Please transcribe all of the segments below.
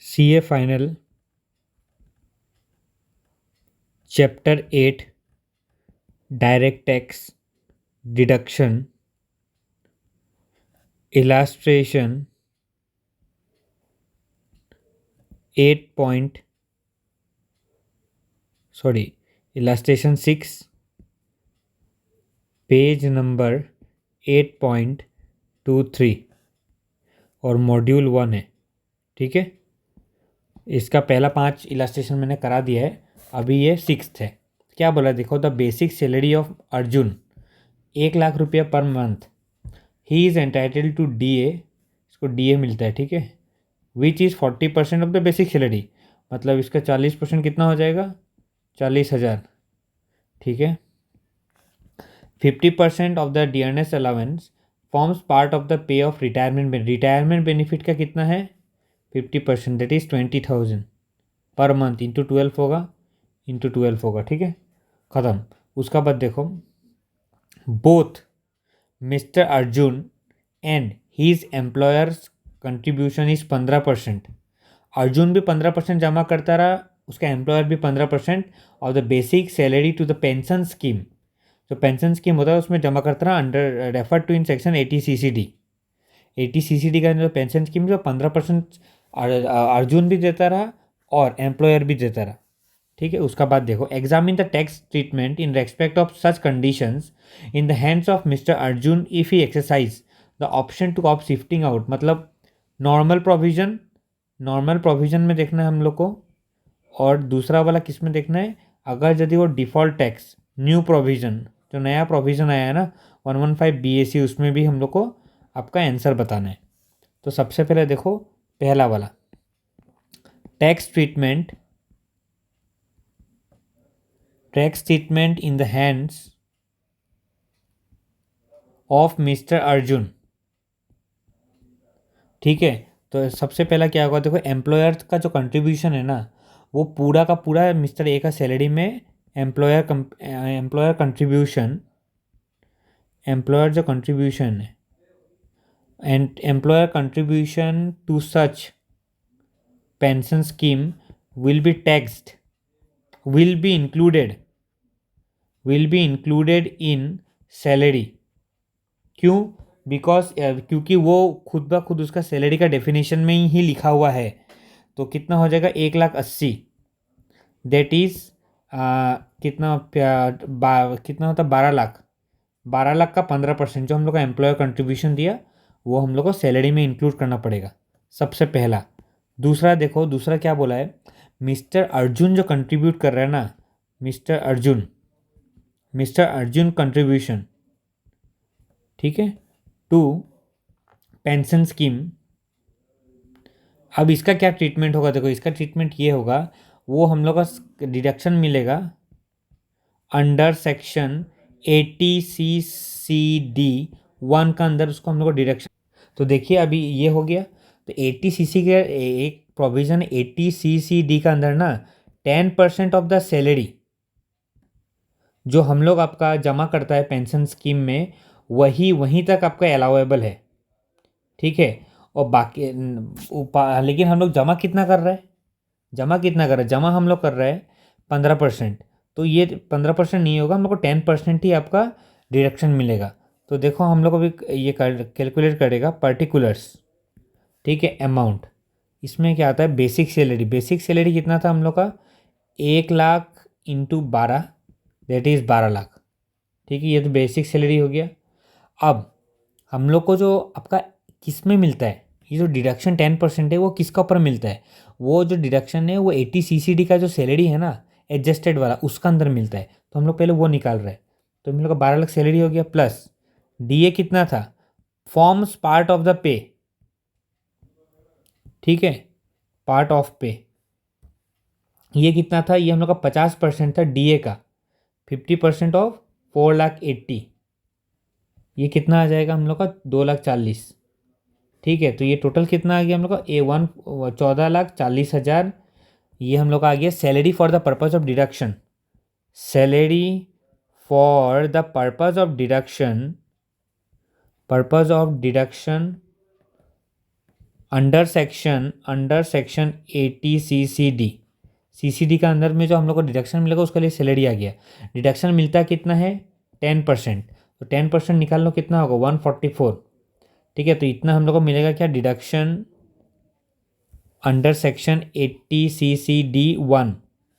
CA Final Chapter 8 Direct Tax Deduction Illustration 8 point Illustration 6 page number 8.23 और module 1 है। ठीक है, इसका पहला 5 इलास्ट्रेशन मैंने करा दिया है, अभी ये 6th है। क्या बोला देखो, the basic salary of Arjun 1 lakh रुपया per month, he is entitled to DA, इसको DA मिलता है। ठीक है, which is 40% of the basic salary, मतलब इसका 40% कितना हो जाएगा, 40,000। ठीक है, 50% of the dearness allowance forms part of the pay of retirement benefit का कितना है 50%, that is 20,000 per month, into 12 होगा। ठीक है, ख़त्म। उसका बाद देखो, both mister Arjun and his employer's contribution is 15%। Arjun भी 15% जमा करता रहा, उसका एम्प्लॉयर भी 15% of the basic salary to the pension scheme. जो पेंशन स्कीम होता है उसमें जमा करता रहा, under refer to in section 80 CCD। 80 CCD का जो पेंशन स्कीम जो 15% अर्जुन भी देता रहा और एम्प्लॉयर भी देता रहा। ठीक है, उसका बाद देखो, examine the tax treatment in respect of such conditions in the hands of mister Arjun if he exercise the option two of shifting out. मतलब नॉर्मल प्रोविजन में देखना है हम लोग को, और दूसरा वाला किस में देखना है, अगर यदि वो डिफ़ॉल्ट टैक्स न्यू प्रोविज़न, जो नया प्रोविज़न आया है ना 115 BAC, उसमें भी हम लोग को आपका आंसर बताना है। तो सबसे पहले देखो पहला वाला, tax treatment in the hands of mister Arjun. ठीक है, तो सबसे पहला क्या होगा देखो, एम्प्लॉयर का जो कंट्रीब्यूशन है ना, वो पूरा का पूरा मिस्टर ए का सैलरी में एम्प्लॉयर जो कंट्रीब्यूशन है, and employer contribution to such pension scheme will be taxed, will be included in salary. क्यों? बिकॉज क्योंकि वो खुद ब खुद उसका सैलरी का डेफिनेशन में ही लिखा हुआ है। तो कितना हो जाएगा 1,80,000, दैट इज़ कितना होता है 12 लाख। 12 लाख का 15% जो हम लोग का एम्प्लॉयर कंट्रीब्यूशन दिया, वो हम लोग को सैलरी में इंक्लूड करना पड़ेगा, सबसे पहला। दूसरा देखो, दूसरा क्या बोला है, मिस्टर अर्जुन जो कंट्रीब्यूट कर रहा है ना, मिस्टर अर्जुन कंट्रीब्यूशन, ठीक है, टू पेंशन स्कीम। अब इसका क्या ट्रीटमेंट होगा देखो, इसका ट्रीटमेंट ये होगा, वो हम लोग का डिडक्शन मिलेगा अंडर सेक्शन 80 CCD 1 का अंदर, उसको हम लोग को डिडक्शन। तो देखिए अभी ये हो गया, तो 80 CC के एक प्रोविज़न 80 CCD का अंदर ना 10% ऑफ द सैलरी जो हम लोग आपका जमा करता है पेंशन स्कीम में, वहीं तक आपका अलाउेबल है। ठीक है, और बाकी लेकिन हम लोग जमा कितना कर रहे हैं, जमा हम लोग कर रहे हैं 15%। तो ये 15% नहीं होगा, हम लोग को 10% ही आपका डिडक्शन मिलेगा। तो देखो हम लोग अभी ये कैलकुलेट करेगा पर्टिकुलर्स। ठीक है, अमाउंट इसमें क्या आता है, बेसिक सैलरी कितना था हम लोग का 1 lakh into 12, that is 12 lakh. ठीक है, ये तो बेसिक सैलरी हो गया। अब हम लोग को जो आपका किस में मिलता है, ये जो डिडक्शन 10% है वो किसका ऊपर मिलता है, वो जो डिडक्शन है वो 80 CCD का जो सैलरी है ना एडजस्टेड वाला, उसका अंदर मिलता है। तो हम लोग पहले वो निकाल रहे हैं। तो हम लोग का 12 लाख सैलरी हो गया, प्लस DA कितना था, forms part of the pay. ठीक है, पार्ट ऑफ पे ये कितना था, ये हम लोग का 50% था DA का, 50% ऑफ 4,80,000, ये कितना आ जाएगा हम लोग का 2,40,000। ठीक है, तो ये टोटल कितना आ गया हम लोग का A1 14,40,000। ये हम लोग का आ गया salary for the purpose of deduction, salary for the purpose of deduction under section 80 CCD का अंदर में जो हम लोग को डिडक्शन मिलेगा उसके लिए सैलरी आ गया। डिडक्शन मिलता कितना है 10%, तो 10% निकाल लो कितना होगा 144। ठीक है, तो इतना हम लोग को मिलेगा क्या डिडक्शन अंडर सेक्शन 80 CCD1।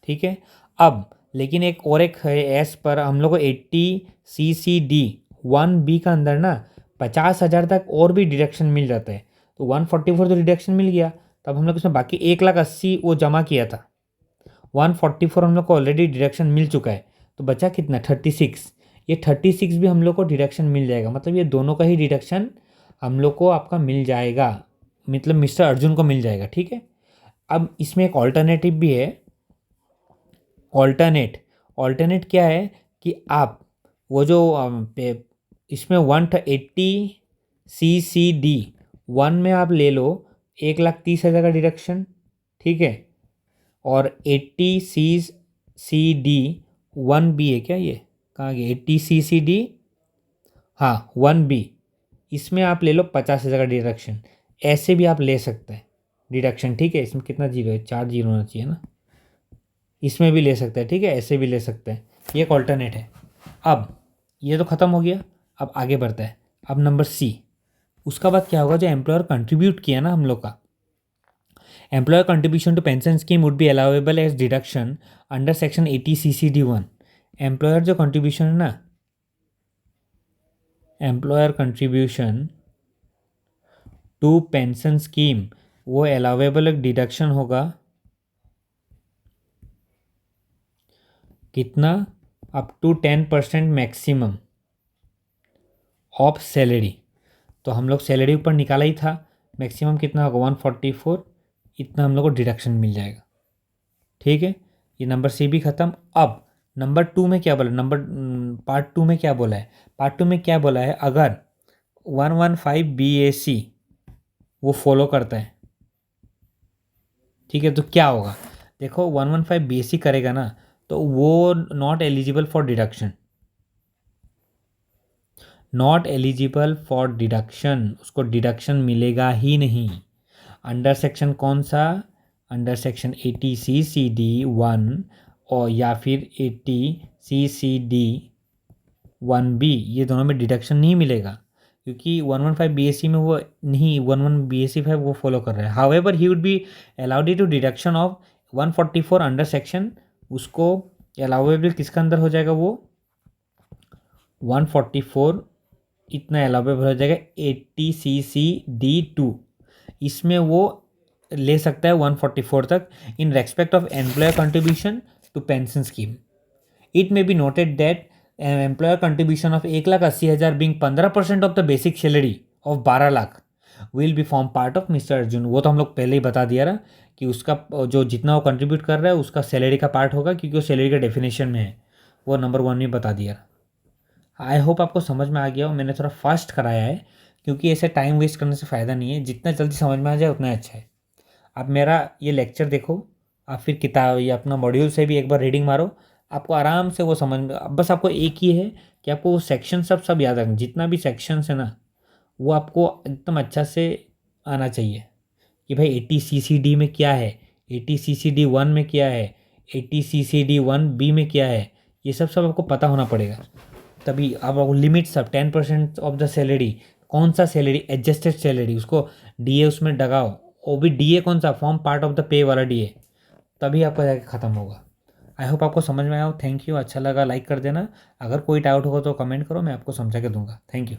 ठीक है, अब लेकिन एक है एस पर हम लोग को 80 CCD1B का अंदर ना 50,000 तक और भी डिडक्शन मिल जाता है। तो 144 तो डिडक्शन मिल गया, तब हम लोग इसमें बाकी 1,80,000 वो जमा किया था, 144 हम लोग को ऑलरेडी डिडक्शन मिल चुका है, तो बचा कितना 36। ये 36 भी हम लोग को डिडक्शन मिल जाएगा, मतलब ये दोनों का ही डिडक्शन हम लोग को आपका मिल जाएगा, मतलब मिस्टर अर्जुन को मिल जाएगा। ठीक है, अब इसमें एक ऑल्टरनेटिव भी है। ऑल्टरनेट क्या है कि आप वो जो इसमें 180 CCD1 में आप ले लो 1,30,000 का डिडक्शन। ठीक है, और 80 CCD1B है क्या, ये कहाँ गया 80 CCD, हाँ 1B, इसमें आप ले लो 50,000 का डिडक्शन। ऐसे भी आप ले सकते हैं डिडक्शन। ठीक है, इसमें कितना जीरो है, 4 जीरो होना चाहिए ना, इसमें भी ले सकते हैं। ठीक है, ऐसे भी ले सकते हैं, ये एक ऑल्टरनेट है। अब ये तो ख़त्म हो गया, अब आगे बढ़ता है। अब नंबर C, उसका बाद क्या होगा, जो एम्प्लॉयर कंट्रीब्यूट किया ना हम लोग का, employer contribution to pension scheme would be allowable as deduction under section 80 CCD1। Employer जो कंट्रीब्यूशन है ना, employer contribution to pension scheme वो अलाउेबल एक डिडक्शन होगा कितना, up to 10% maximum of salary. तो हम लोग सैलरी ऊपर निकाला ही था, मैक्सिमम कितना होगा 144, इतना हम लोग को डिडक्शन मिल जाएगा। ठीक है, ये नंबर C भी ख़त्म। अब नंबर 2 में क्या बोला, पार्ट 2 में क्या बोला है, पार्ट 2 में क्या बोला है, अगर 115 BAC वो फॉलो करता है, ठीक है, तो क्या होगा, देखो 115 BAC करेगा ना, तो वो not eligible for deduction, not eligible for deduction, उसको डिडक्शन मिलेगा ही नहीं। अंडर सेक्शन कौन सा, अंडर सेक्शन 80 CCD1 और या फिर 80 CCD1B, ये दोनों में डिडक्शन नहीं मिलेगा, क्योंकि 115 BAC में वो नहीं, 11 BAC5 वो फॉलो कर रहा है। However he would be allowed to deduction of 144 under section, उसको अलाउेबल किसका अंदर हो जाएगा, वो 144 इतना अलाउेबल हो जाएगा 80 CCD2, इसमें वो ले सकता है 144 तक in respect of employer contribution to pension scheme. It may be noted that employer contribution of 1,80,000 being 15% of the basic salary of 12 lakh will be form part of mister Arjun. वो तो हम लोग पहले ही बता दिया रहा कि उसका जो जितना वो कंट्रीब्यूट कर रहा है उसका सैलरी का पार्ट होगा, क्योंकि वो सैलरी का डेफिनेशन में है, वो नंबर 1 में बता दिया रहा। आई होप आपको समझ में आ गया हो, मैंने थोड़ा फास्ट कराया है क्योंकि ऐसे टाइम वेस्ट करने से फ़ायदा नहीं है, जितना जल्दी समझ में आ जाए उतना अच्छा है। आप मेरा ये लेक्चर देखो, आप फिर किताब या अपना मॉड्यूल से भी एक बार रीडिंग मारो, आपको आराम से वो समझ में। अब बस आपको एक ही है कि आपको वो सेक्शन सब याद रखना, जितना भी सेक्शंस है ना वो आपको एकदम अच्छा से आना चाहिए कि भाई 80 CCD में क्या है, 80 CCD1 में क्या है, 80 CCD1B में क्या है, ये सब आपको पता होना पड़ेगा। तभी आप लिमिट सब 10% ऑफ द सैलरी, कौन सा सैलरी, एडजस्टेड सैलरी, उसको DA उसमें लगाओ, वो भी DA कौन सा, form part of the pay वाला DA, तभी आपका जाके ख़त्म होगा। आई होप आपको समझ में आया हो। थैंक यू, अच्छा लगा लाइक कर देना, अगर कोई डाउट होगा तो कमेंट करो, मैं आपको समझा के दूंगा। Thank you.